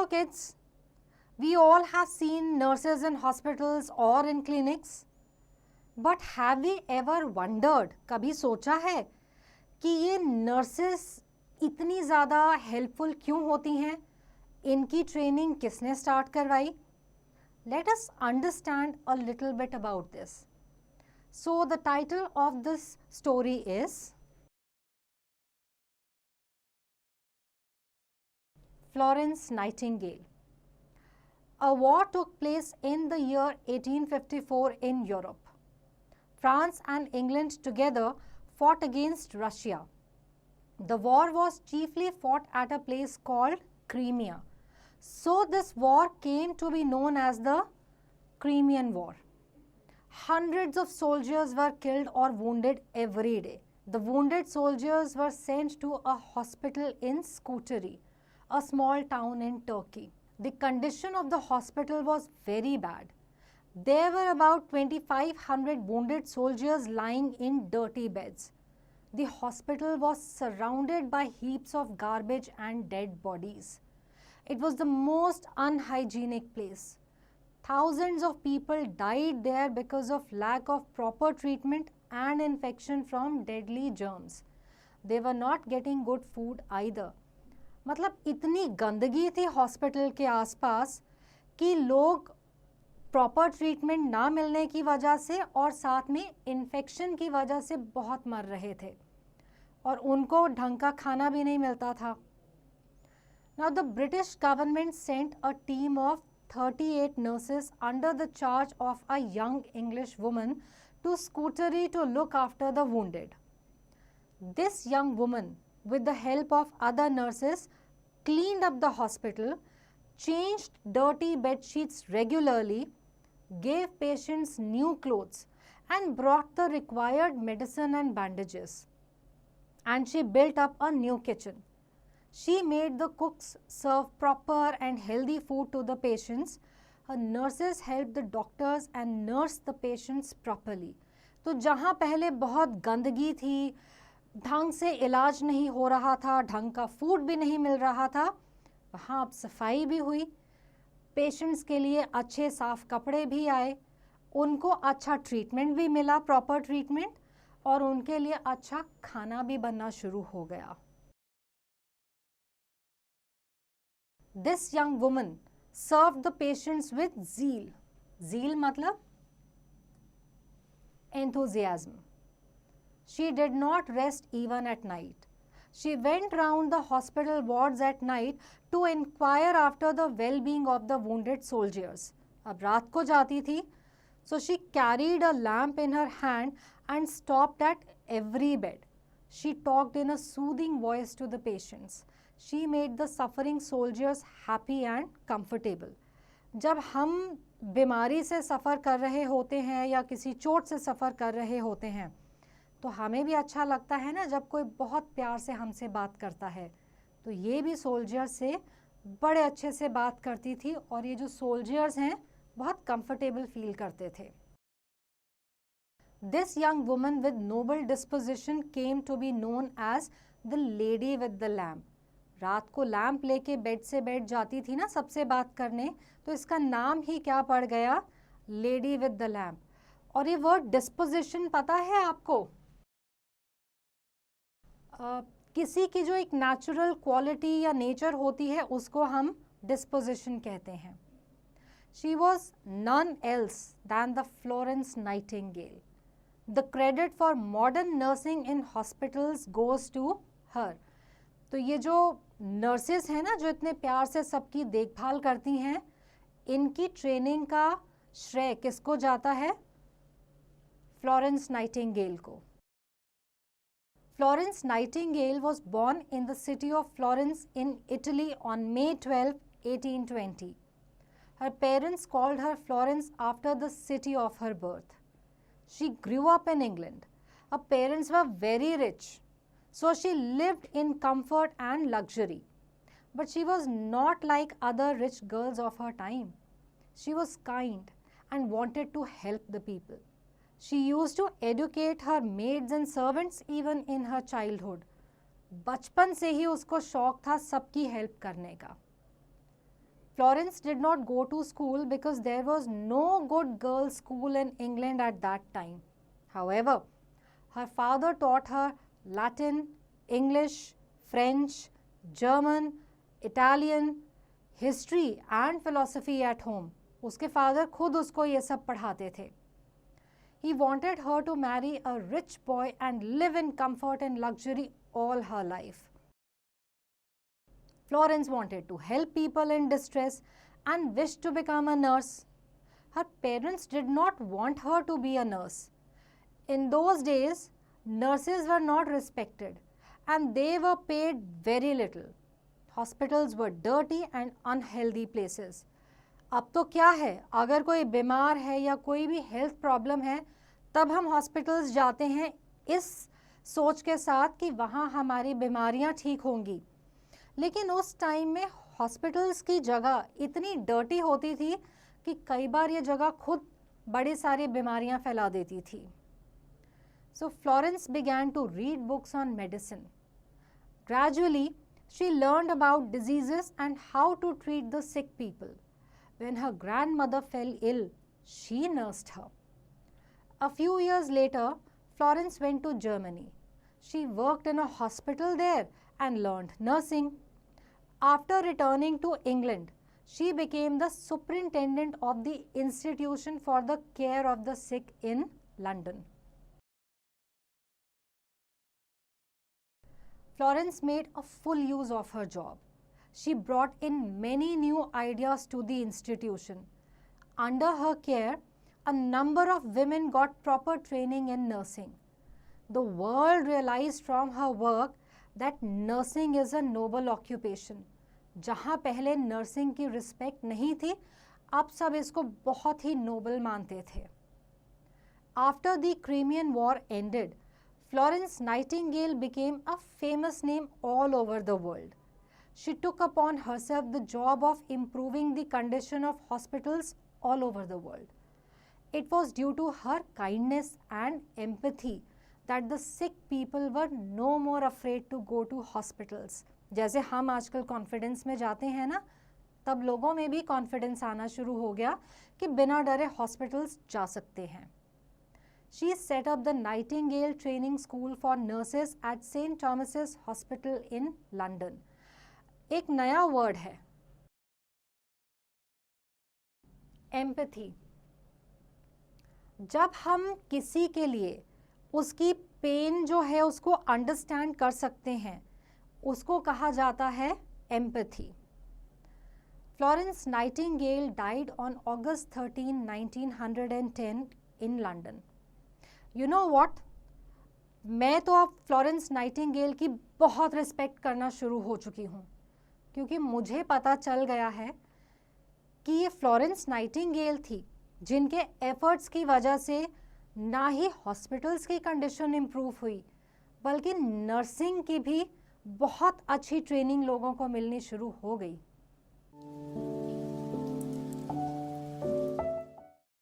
Hello kids, we all have seen nurses in hospitals or in clinics. But have we ever wondered, कभी सोचा है कि ये nurses इतनी ज़्यादा helpful क्यों होती हैं? इनकी training किसने start करवाई? Let us understand a little bit about this. So the title of this story is Florence Nightingale. A war took place in the year 1854 in Europe. France and England together fought against Russia. The war was chiefly fought at a place called Crimea. So this war came to be known as the Crimean War. Hundreds of soldiers were killed or wounded every day. The wounded soldiers were sent to a hospital in Scutari, a small town in Turkey. The condition of the hospital was very bad. There were about 2,500 wounded soldiers lying in dirty beds. The hospital was surrounded by heaps of garbage and dead bodies. It was the most unhygienic place. Thousands of people died there because of lack of proper treatment and infection from deadly germs. They were not getting good food either. मतलब इतनी गंदगी थी hospital के आसपास कि लोग proper treatment ना मिलने की वजह से और साथ में इन्फेक्शन की वजह से बहुत मर रहे थे और उनको ढंग का खाना भी नहीं मिलता था. Now the British government sent a team of 38 nurses under the charge of a young English woman to Scutari to look after the wounded. This young woman, with the help of other nurses, cleaned up the hospital, changed dirty bed sheets regularly, gave patients new clothes, and brought the required medicine and bandages. And she built up a new kitchen. She made the cooks serve proper and healthy food to the patients. Her nurses helped the doctors and nursed the patients properly. तो जहाँ पहले बहुत गंदगी थी, ढंग से इलाज नहीं हो रहा था, ढंग का फूड भी नहीं मिल रहा था, वहाँ अब सफाई भी हुई, पेशेंट्स के लिए अच्छे साफ कपड़े भी आए, उनको अच्छा ट्रीटमेंट भी मिला, प्रॉपर ट्रीटमेंट, और उनके लिए अच्छा खाना भी बनना शुरू हो गया. This young woman served the patients with zeal. Zeal मतलब enthusiasm. She did not rest even at night. She went round the hospital wards at night to inquire after the well-being of the wounded soldiers. अब रात को जाती थी, so she carried a lamp in her hand and stopped at every bed. She talked in a soothing voice to the patients. She made the suffering soldiers happy and comfortable. जब हम बीमारी से सफ़र कर रहे होते हैं या किसी चोट से सफ़र कर रहे होते हैं तो हमें भी अच्छा लगता है ना जब कोई बहुत प्यार से हमसे बात करता है. तो ये भी सोल्जर्स से बड़े अच्छे से बात करती थी और ये जो सोल्जर्स हैं बहुत कंफर्टेबल फील करते थे. This young woman with noble disposition came to be known as the lady with the lamp. रात को लैम्प लेके बेड से बेड जाती थी ना सबसे बात करने, तो इसका नाम ही क्या पड़ गया, लेडी विद द लैम्प. और ये वर्ड डिस्पोजिशन पता है आपको? किसी की जो एक नेचुरल क्वालिटी या नेचर होती है उसको हम डिस्पोजिशन कहते हैं. She was none else than the Florence Nightingale. The credit for modern nursing in hospitals goes to her. तो ये जो नर्सेस हैं ना जो इतने प्यार से सबकी देखभाल करती हैं, इनकी ट्रेनिंग का श्रेय किसको जाता है? फ्लोरेंस नाइटिंगेल को. Florence Nightingale was born in the city of Florence in Italy on May 12, 1820. Her parents called her Florence after the city of her birth. She grew up in England. Her parents were very rich, so she lived in comfort and luxury. But she was not like other rich girls of her time. She was kind and wanted to help the people. She used to educate her maids and servants even in her childhood. बचपन से ही उसको शौक था सबकी help करने का. Florence did not go to school because there was no good girls' school in England at that time. However, her father taught her Latin, English, French, German, Italian, history and philosophy at home. उसके father खुद उसको ये सब पढ़ाते थे. He wanted her to marry a rich boy and live in comfort and luxury all her life. Florence wanted to help people in distress and wished to become a nurse. Her parents did not want her to be a nurse. In those days, nurses were not respected and they were paid very little. Hospitals were dirty and unhealthy places. अब तो क्या है, अगर कोई बीमार है या कोई भी हेल्थ प्रॉब्लम है तब हम हॉस्पिटल्स जाते हैं इस सोच के साथ कि वहाँ हमारी बीमारियाँ ठीक होंगी. लेकिन उस टाइम में हॉस्पिटल्स की जगह इतनी डर्टी होती थी कि कई बार ये जगह खुद बड़ी सारी बीमारियां फैला देती थी. सो Florence began to read books on medicine. Gradually, she learned about diseases and how to treat the sick people. When her grandmother fell ill, she nursed her. A few years later, Florence went to Germany. She worked in a hospital there and learned nursing. After returning to England, she became the superintendent of the Institution for the Care of the Sick in London. Florence made a full use of her job. She brought in many new ideas to the institution. Under her care, a number of women got proper training in nursing. The world realized from her work that nursing is a noble occupation. जहाँ पहले nursing की respect नहीं थी, अब सब इसको बहुत ही Nobel मानते थे. After the Crimean War ended, Florence Nightingale became a famous name all over the world. She took upon herself the job of improving the condition of hospitals all over the world. It was due to her kindness and empathy that the sick people were no more afraid to go to hospitals. जैसे हम आजकल confidence में जाते हैं ना, तब लोगों में भी कॉन्फिडेंस आना शुरू हो गया कि बिना डरे हॉस्पिटल्स जा सकते हैं. She set up the Nightingale Training School for Nurses at St. Thomas's Hospital in London. एक नया वर्ड है, एम्पैथी. जब हम किसी के लिए उसकी पेन जो है उसको अंडरस्टैंड कर सकते हैं, उसको कहा जाता है empathy. Florence Nightingale died on August 13, 1910 in London. You know what? मैं तो अब फ्लोरेंस नाइटिंगेल की बहुत रिस्पेक्ट करना शुरू हो चुकी हूँ, क्योंकि मुझे पता चल गया है कि ये फ्लोरेंस नाइटिंगेल थी जिनके एफर्ट्स की वजह से ना ही हॉस्पिटल्स की कंडीशन इम्प्रूव हुई, बल्कि नर्सिंग की भी बहुत अच्छी ट्रेनिंग लोगों को मिलनी शुरू हो गई.